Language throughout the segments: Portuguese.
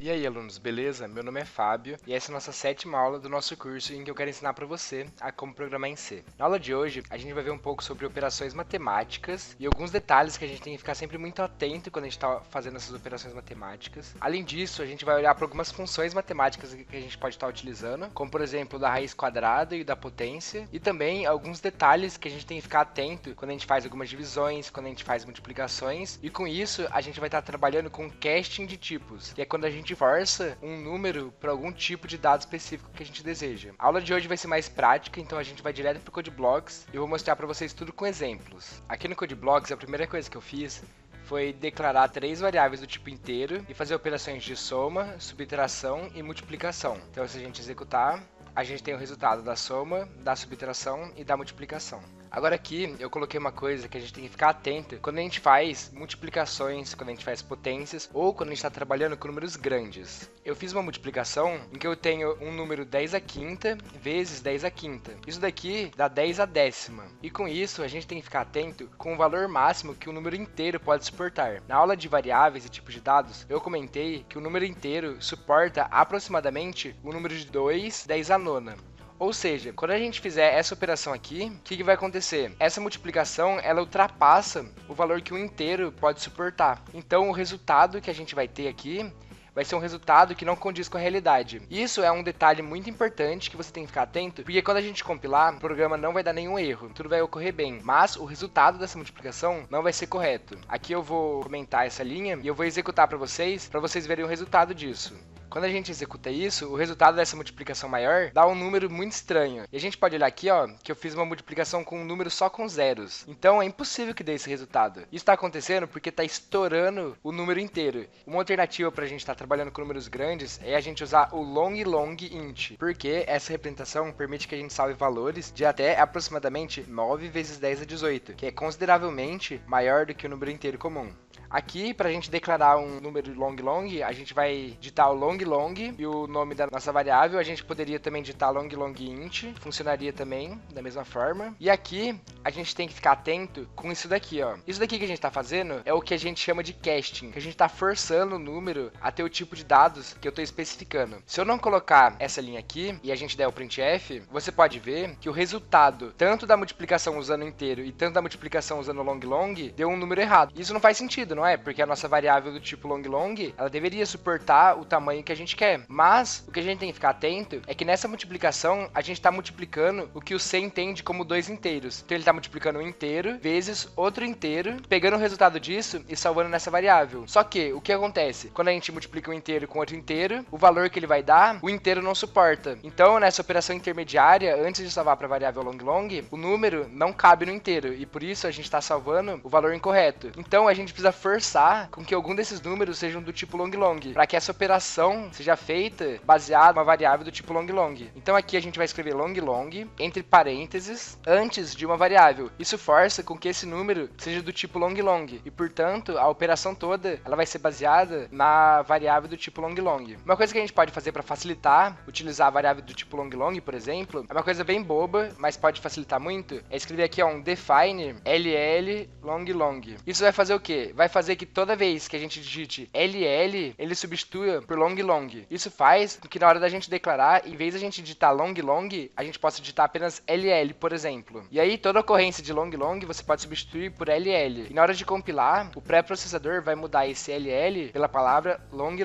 E aí, alunos, beleza? Meu nome é Fábio e essa é a nossa 7ª aula do nosso curso em que eu quero ensinar para você a como programar em C. Na aula de hoje, a gente vai ver um pouco sobre operações matemáticas e alguns detalhes que a gente tem que ficar sempre muito atento quando a gente está fazendo essas operações matemáticas. Além disso, a gente vai olhar para algumas funções matemáticas que a gente pode estar utilizando, como por exemplo, da raiz quadrada e da potência, e também alguns detalhes que a gente tem que ficar atento quando a gente faz algumas divisões, quando a gente faz multiplicações, e com isso a gente vai estar trabalhando com casting de tipos, que é quando a gente força um número para algum tipo de dado específico que a gente deseja. A aula de hoje vai ser mais prática, então a gente vai direto para o CodeBlocks e eu vou mostrar para vocês tudo com exemplos. Aqui no CodeBlocks, a primeira coisa que eu fiz foi declarar 3 variáveis do tipo inteiro e fazer operações de soma, subtração e multiplicação. Então, se a gente executar, a gente tem o resultado da soma, da subtração e da multiplicação. Agora aqui eu coloquei uma coisa que a gente tem que ficar atento quando a gente faz multiplicações, quando a gente faz potências ou quando a gente está trabalhando com números grandes. Eu fiz uma multiplicação em que eu tenho um número 10 à quinta vezes 10 à quinta. Isso daqui dá 10 à décima. E com isso a gente tem que ficar atento com o valor máximo que o número inteiro pode suportar. Na aula de variáveis e tipos de dados, eu comentei que o número inteiro suporta aproximadamente o número de 2, 10 à nona. Ou seja, quando a gente fizer essa operação aqui, o que vai acontecer? Essa multiplicação, ela ultrapassa o valor que um inteiro pode suportar. Então, o resultado que a gente vai ter aqui vai ser um resultado que não condiz com a realidade. Isso é um detalhe muito importante que você tem que ficar atento, porque quando a gente compilar, o programa não vai dar nenhum erro, tudo vai ocorrer bem, mas o resultado dessa multiplicação não vai ser correto. Aqui eu vou comentar essa linha e eu vou executar para vocês verem o resultado disso. Quando a gente executa isso, o resultado dessa multiplicação maior dá um número muito estranho. E a gente pode olhar aqui, ó, que eu fiz uma multiplicação com um número só com zeros. Então é impossível que dê esse resultado. Isso está acontecendo porque está estourando o número inteiro. Uma alternativa para a gente estar trabalhando com números grandes é a gente usar o long int, porque essa representação permite que a gente salve valores de até aproximadamente 9 vezes 10 a 18, que é consideravelmente maior do que o número inteiro comum. Aqui, para a gente declarar um número long, a gente vai digitar o long e o nome da nossa variável. A gente poderia também digitar long int, funcionaria também da mesma forma. E aqui, a gente tem que ficar atento com isso daqui, ó. Isso daqui que a gente está fazendo é o que a gente chama de casting, que a gente está forçando o número a ter o tipo de dados que eu estou especificando. Se eu não colocar essa linha aqui e a gente der o printf, você pode ver que o resultado, tanto da multiplicação usando o inteiro e tanto da multiplicação usando o long, deu um número errado. Isso não faz sentido, não é? Porque a nossa variável do tipo long, ela deveria suportar o tamanho que a gente quer. Mas o que a gente tem que ficar atento é que nessa multiplicação a gente está multiplicando o que o C entende como 2 inteiros. Então ele está multiplicando um inteiro vezes outro inteiro, pegando o resultado disso e salvando nessa variável. Só que o que acontece? Quando a gente multiplica um inteiro com outro inteiro, o valor que ele vai dar, o inteiro não suporta. Então nessa operação intermediária, antes de salvar para a variável long, o número não cabe no inteiro e por isso a gente está salvando o valor incorreto. Então a gente precisa forçar com que algum desses números sejam do tipo long, para que essa operação seja feita baseada em uma variável do tipo long. Então aqui a gente vai escrever long, entre parênteses, antes de uma variável. Isso força com que esse número seja do tipo long, e portanto a operação toda ela vai ser baseada na variável do tipo long. Uma coisa que a gente pode fazer para facilitar utilizar a variável do tipo long, por exemplo, é uma coisa bem boba, mas pode facilitar muito, é escrever aqui ó, um define ll long. Isso vai fazer o quê? Vai fazer que toda vez que a gente digite ll, ele substitua por long. Isso faz com que na hora da gente declarar, em vez de a gente digitar long, a gente possa digitar apenas ll, por exemplo. E aí toda ocorrência de long, você pode substituir por ll. E na hora de compilar, o pré-processador vai mudar esse ll pela palavra long.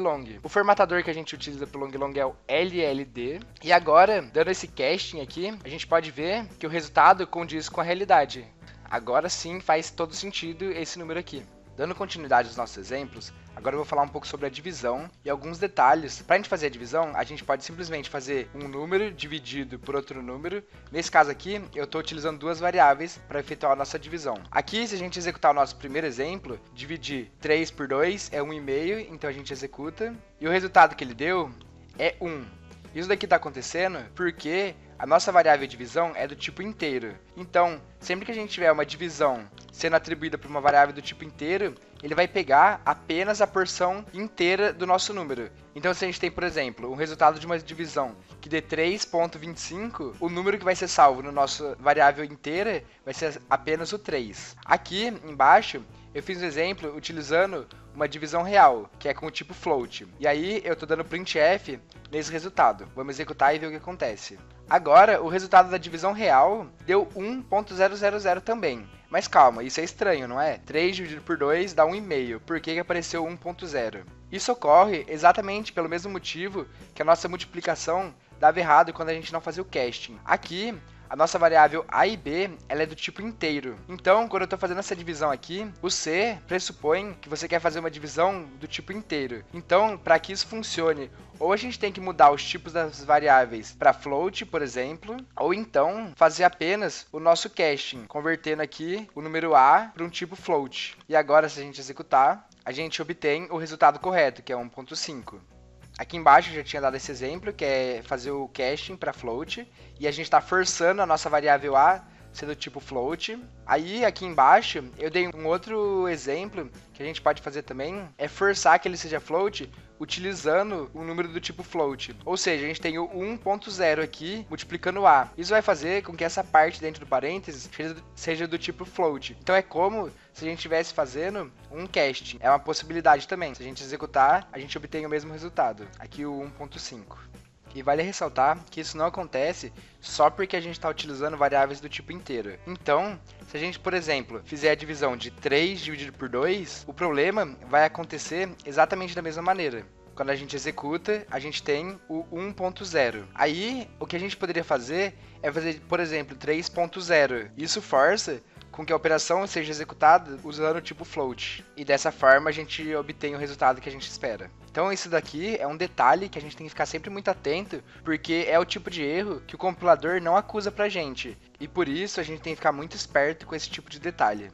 O formatador que a gente utiliza pro long é o LLD. E agora, dando esse casting aqui, a gente pode ver que o resultado condiz com a realidade. Agora sim faz todo sentido esse número aqui. Dando continuidade aos nossos exemplos, agora eu vou falar um pouco sobre a divisão e alguns detalhes. Para a gente fazer a divisão, a gente pode simplesmente fazer um número dividido por outro número. Nesse caso aqui, eu estou utilizando duas variáveis para efetuar a nossa divisão. Aqui, se a gente executar o nosso primeiro exemplo, dividir 3 por 2 é 1,5, então a gente executa. E o resultado que ele deu é 1. Isso daqui está acontecendo porque a nossa variável de divisão é do tipo inteiro. Então, sempre que a gente tiver uma divisão sendo atribuída para uma variável do tipo inteiro, ele vai pegar apenas a porção inteira do nosso número. Então, se a gente tem, por exemplo, um resultado de uma divisão que dê 3,25, o número que vai ser salvo no nosso variável inteira vai ser apenas o 3. Aqui embaixo, eu fiz um exemplo utilizando uma divisão real, que é com o tipo float. E aí eu estou dando printf nesse resultado. Vamos executar e ver o que acontece. Agora, o resultado da divisão real deu 1.000 também. Mas calma, isso é estranho, não é? 3 dividido por 2 dá 1,5. Por que apareceu 1.0? Isso ocorre exatamente pelo mesmo motivo que a nossa multiplicação dava errado quando a gente não fazia o casting. Aqui, a nossa variável A e B, ela é do tipo inteiro. Então, quando eu estou fazendo essa divisão aqui, o C pressupõe que você quer fazer uma divisão do tipo inteiro. Então, para que isso funcione, ou a gente tem que mudar os tipos das variáveis para float, por exemplo, ou então fazer apenas o nosso casting, convertendo aqui o número A para um tipo float. E agora, se a gente executar, a gente obtém o resultado correto, que é 1.5. Aqui embaixo eu já tinha dado esse exemplo, que é fazer o casting para float, e a gente está forçando a nossa variável A ser do tipo float. Aí aqui embaixo eu dei um outro exemplo que a gente pode fazer também, é forçar que ele seja float utilizando um número do tipo float. Ou seja, a gente tem o 1.0 aqui multiplicando A. Isso vai fazer com que essa parte dentro do parênteses seja do tipo float. Então é como se a gente estivesse fazendo um casting. É uma possibilidade também. Se a gente executar, a gente obtém o mesmo resultado. Aqui o 1.5. E vale ressaltar que isso não acontece só porque a gente está utilizando variáveis do tipo inteiro. Então, se a gente, por exemplo, fizer a divisão de 3 dividido por 2, o problema vai acontecer exatamente da mesma maneira. Quando a gente executa, a gente tem o 1.0. Aí, o que a gente poderia fazer é fazer, por exemplo, 3.0. Isso força com que a operação seja executada usando o tipo float. E dessa forma a gente obtém o resultado que a gente espera. Então isso daqui é um detalhe que a gente tem que ficar sempre muito atento, porque é o tipo de erro que o compilador não acusa pra gente. E por isso a gente tem que ficar muito esperto com esse tipo de detalhe.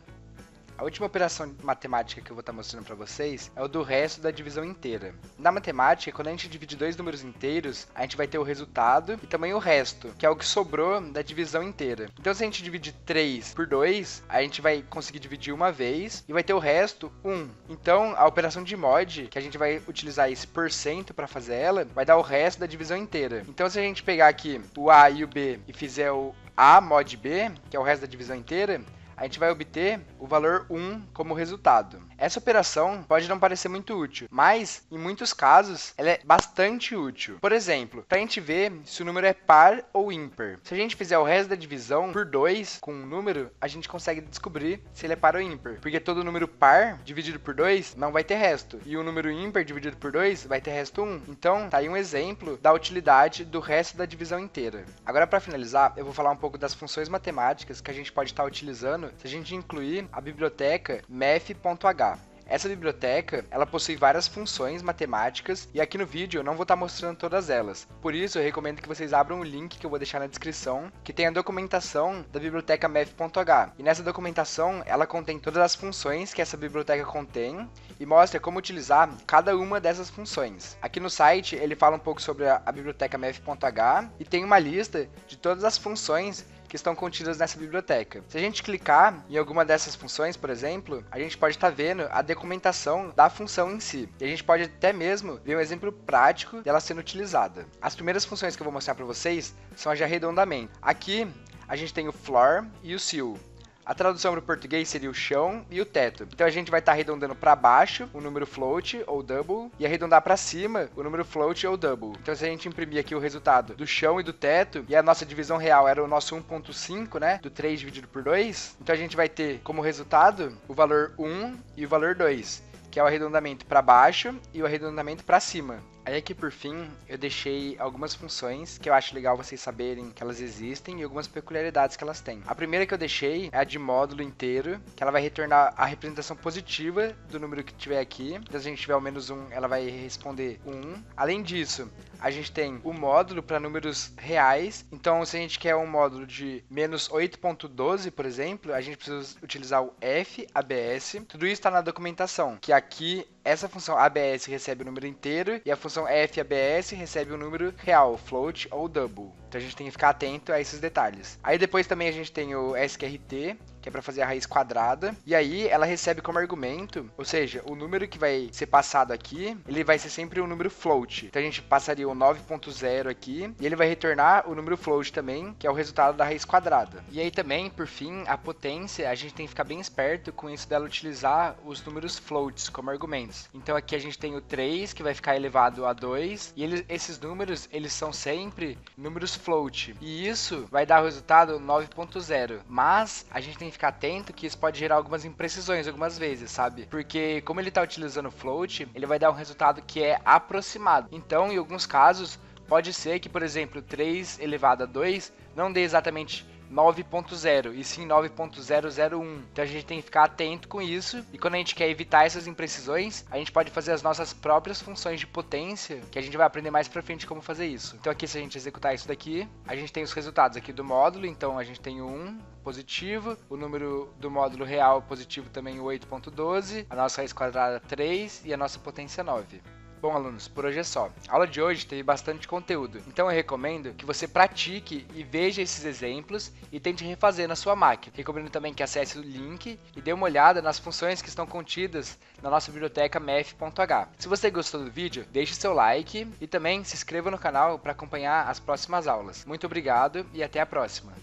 A última operação matemática que eu vou estar mostrando para vocês é o do resto da divisão inteira. Na matemática, quando a gente divide dois números inteiros, a gente vai ter o resultado e também o resto, que é o que sobrou da divisão inteira. Então, se a gente dividir 3 por 2, a gente vai conseguir dividir uma vez e vai ter o resto 1. Então, a operação de mod, que a gente vai utilizar esse porcento para fazer ela, vai dar o resto da divisão inteira. Então, se a gente pegar aqui o A e o B e fizer o A mod B, que é o resto da divisão inteira, a gente vai obter o valor 1 como resultado. Essa operação pode não parecer muito útil, mas em muitos casos ela é bastante útil. Por exemplo, para a gente ver se o número é par ou ímpar. Se a gente fizer o resto da divisão por 2 com um número, a gente consegue descobrir se ele é par ou ímpar. Porque todo número par dividido por 2 não vai ter resto. E o número ímpar dividido por 2 vai ter resto 1. Então, tá aí um exemplo da utilidade do resto da divisão inteira. Agora, para finalizar, eu vou falar um pouco das funções matemáticas que a gente pode estar utilizando se a gente incluir a biblioteca math.h. Essa biblioteca, ela possui várias funções matemáticas e aqui no vídeo eu não vou estar mostrando todas elas. Por isso eu recomendo que vocês abram o link que eu vou deixar na descrição, que tem a documentação da biblioteca math.h. E nessa documentação, ela contém todas as funções que essa biblioteca contém e mostra como utilizar cada uma dessas funções. Aqui no site ele fala um pouco sobre a biblioteca math.h e tem uma lista de todas as funções que estão contidas nessa biblioteca. Se a gente clicar em alguma dessas funções, por exemplo, a gente pode estar vendo a documentação da função em si. E a gente pode até mesmo ver um exemplo prático dela sendo utilizada. As primeiras funções que eu vou mostrar para vocês são as de arredondamento. Aqui a gente tem o floor e o ceil. A tradução para o português seria o chão e o teto. Então a gente vai estar arredondando para baixo o número float ou double e arredondar para cima o número float ou double. Então se a gente imprimir aqui o resultado do chão e do teto e a nossa divisão real era o nosso 1.5, né, do 3 dividido por 2, então a gente vai ter como resultado o valor 1 e o valor 2, que é o arredondamento para baixo e o arredondamento para cima. Aí aqui por fim, eu deixei algumas funções que eu acho legal vocês saberem que elas existem e algumas peculiaridades que elas têm. A primeira que eu deixei é a de módulo inteiro, que ela vai retornar a representação positiva do número que tiver aqui. Então se a gente tiver o menos 1, ela vai responder 1. Além disso, a gente tem o módulo para números reais. Então se a gente quer um módulo de menos 8.12, por exemplo, a gente precisa utilizar o FABS. Tudo isso está na documentação, que aqui essa função ABS recebe o número inteiro e a função FABS recebe o número real, float ou double. Então a gente tem que ficar atento a esses detalhes. Aí depois também a gente tem o SQRT, que é para fazer a raiz quadrada, e aí ela recebe como argumento, ou seja, o número que vai ser passado aqui, ele vai ser sempre um número float. Então a gente passaria o 9.0 aqui, e ele vai retornar o número float também, que é o resultado da raiz quadrada. E aí também, por fim, a potência, a gente tem que ficar bem esperto com isso dela utilizar os números floats como argumentos. Então aqui a gente tem o 3, que vai ficar elevado a 2, e esses números, eles são sempre números float. E isso vai dar o resultado 9.0, mas a gente tem que ficar atento que isso pode gerar algumas imprecisões algumas vezes, sabe? Porque como ele está utilizando float, ele vai dar um resultado que é aproximado. Então, em alguns casos, pode ser que, por exemplo, 3 elevado a 2 não dê exatamente 9.0 e sim 9.001. Então a gente tem que ficar atento com isso, e quando a gente quer evitar essas imprecisões, a gente pode fazer as nossas próprias funções de potência, que a gente vai aprender mais pra frente como fazer isso. Então aqui, se a gente executar isso daqui, a gente tem os resultados aqui do módulo. Então a gente tem o 1 positivo, o número do módulo real positivo também, o 8.12, a nossa raiz quadrada 3 e a nossa potência 9. Bom, alunos, por hoje é só. A aula de hoje teve bastante conteúdo, então eu recomendo que você pratique e veja esses exemplos e tente refazer na sua máquina. Recomendo também que acesse o link e dê uma olhada nas funções que estão contidas na nossa biblioteca math.h. Se você gostou do vídeo, deixe seu like e também se inscreva no canal para acompanhar as próximas aulas. Muito obrigado e até a próxima!